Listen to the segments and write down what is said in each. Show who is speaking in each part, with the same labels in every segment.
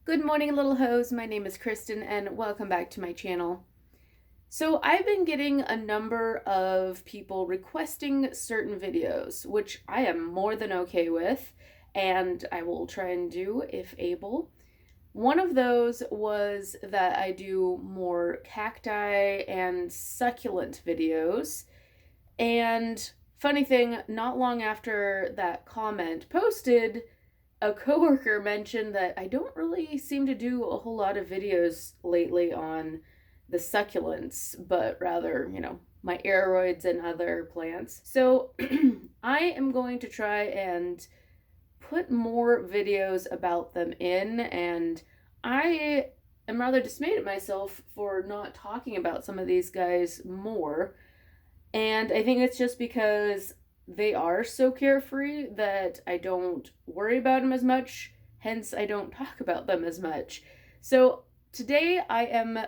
Speaker 1: Good morning, little hoes. My name is Kristen, and welcome back to my channel. So, I've been getting a number of people requesting certain videos, which I am more than okay with, and I will try and do if able. One of those was that I do more cacti and succulent videos. And funny thing, not long after that comment posted, a coworker mentioned that I don't really seem to do a whole lot of videos lately on the succulents, but rather, my aeroids and other plants. So I am going to try and put more videos about them in, and I am rather dismayed at myself for not talking about some of these guys more. And I think it's just because they are so carefree that I don't worry about them as much, hence, I don't talk about them as much. So, today I am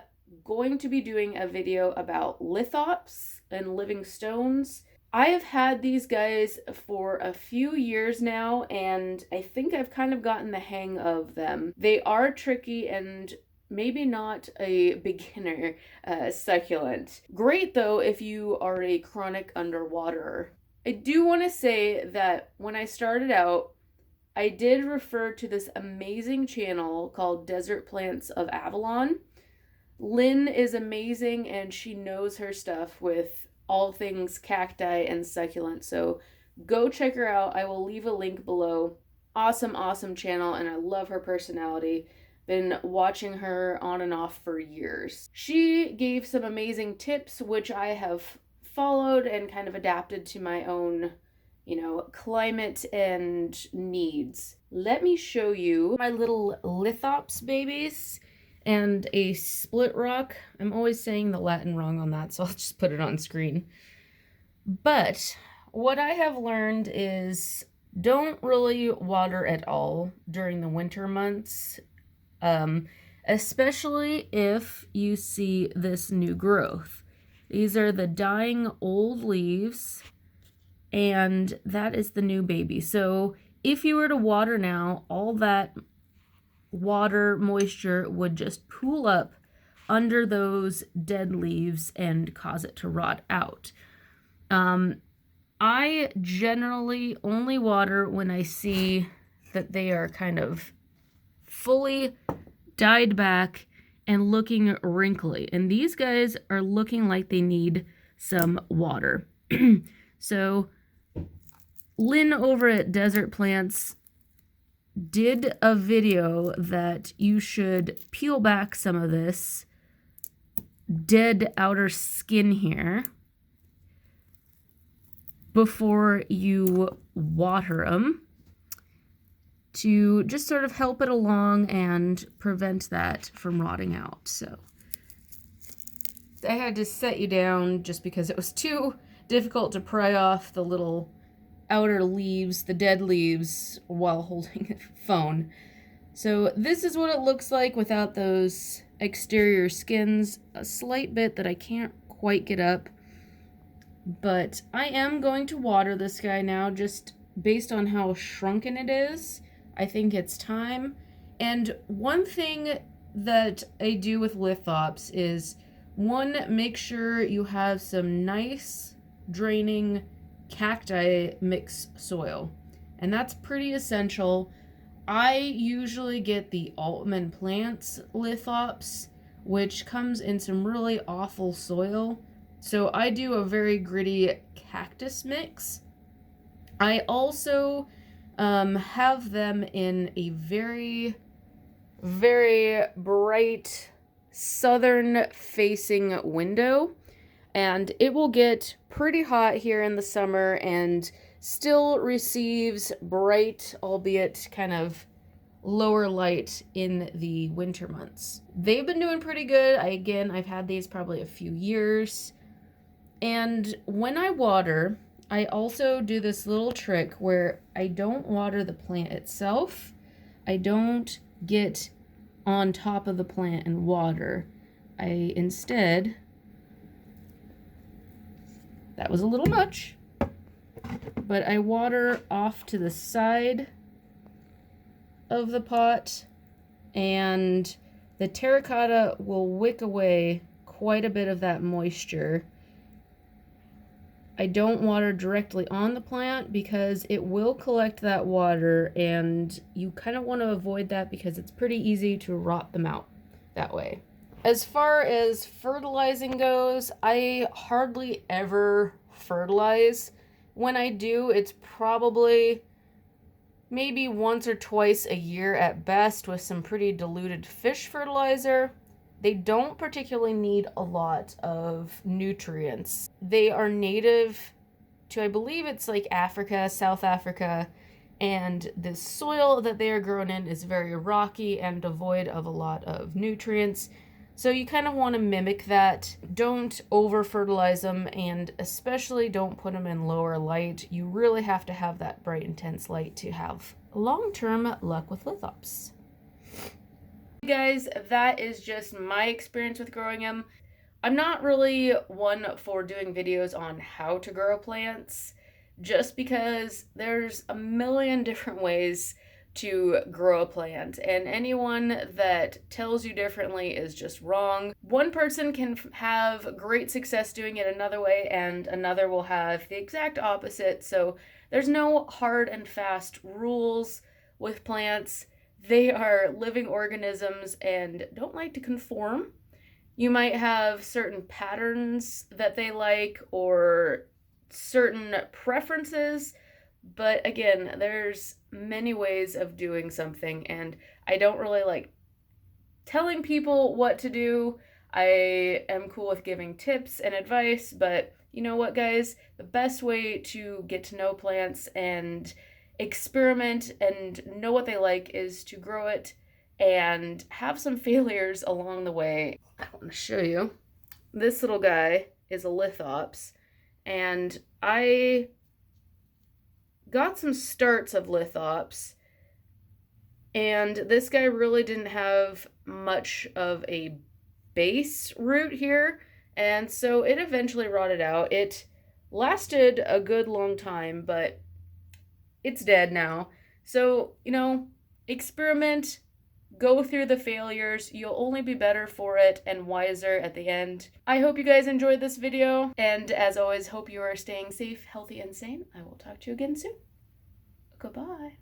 Speaker 1: going to be doing a video about lithops and living stones. I have had these guys for a few years now, and I think I've kind of gotten the hang of them. They are tricky and maybe not a beginner succulent. Great though if you are a chronic underwater. I do want to say that when I started out, I did refer to this amazing channel called Desert Plants of Avalon. Lynn is amazing and she knows her stuff with all things cacti and succulent. So go check her out. I will leave a link below. Awesome, awesome channel, and I love her personality. Been watching her on and off for years. She gave some amazing tips, which I have followed and kind of adapted to my own, climate and needs. Let me show you my little lithops babies and a split rock. I'm always saying the Latin wrong on that, so I'll just put it on screen. But what I have learned is don't really water at all during the winter months, especially if you see this new growth. These are the dying old leaves, and that is the new baby. So if you were to water now, all that water moisture would just pool up under those dead leaves and cause it to rot out. I generally only water when I see that they are kind of fully died back and looking wrinkly. And these guys are looking like they need some water. So Lynn over at Desert Plants did a video that you should peel back some of this dead outer skin here before you water them to just sort of help it along and prevent that from rotting out. So I had to set you down just because it was too difficult to pry off the little outer leaves, the dead leaves, while holding the phone. So this is what it looks like without those exterior skins. A slight bit that I can't quite get up. But I am going to water this guy now, just based on how shrunken it is. I think it's time. And one thing that I do with lithops is, one, make sure you have some nice draining cacti mix soil. And that's pretty essential. I usually get the Altman Plants lithops, which comes in some really awful soil. So I do a very gritty cactus mix. I also have them in a very, very bright southern facing window, and it will get pretty hot here in the summer and still receives bright, albeit kind of lower light in the winter months. They've been doing pretty good. I've had these probably a few years. And when I water, I also do this little trick where I don't water the plant itself. I don't get on top of the plant and water. I instead, that was a little much, but I water off to the side of the pot and the terracotta will wick away quite a bit of that moisture. I don't water directly on the plant because it will collect that water, and you kind of want to avoid that because it's pretty easy to rot them out that way. As far as fertilizing goes, I hardly ever fertilize. When I do, it's probably maybe once or twice a year at best with some pretty diluted fish fertilizer. They don't particularly need a lot of nutrients. They are native to, I believe it's like Africa, South Africa, and the soil that they are grown in is very rocky and devoid of a lot of nutrients. So you kind of want to mimic that. Don't over fertilize them, and especially don't put them in lower light. You really have to have that bright, intense light to have long-term luck with lithops. Hey guys, that is just my experience with growing them. I'm not really one for doing videos on how to grow plants, just because there's a million different ways to grow a plant, and anyone that tells you differently is just wrong. One person can have great success doing it another way, and another will have the exact opposite. So there's no hard and fast rules with plants. They are living organisms and don't like to conform. You might have certain patterns that they like or certain preferences, but again, there's many ways of doing something, and I don't really like telling people what to do. I am cool with giving tips and advice, but you know what, guys? The best way to get to know plants and experiment and know what they like is to grow it and have some failures along the way. I want to show you. This little guy is a lithops, and I got some starts of lithops, and this guy really didn't have much of a base root here, and so it eventually rotted out. It lasted a good long time, but it's dead now. So, you know, experiment, go through the failures. You'll only be better for it and wiser at the end. I hope you guys enjoyed this video, and as always, hope you are staying safe, healthy, and sane. I will talk to you again soon. Goodbye.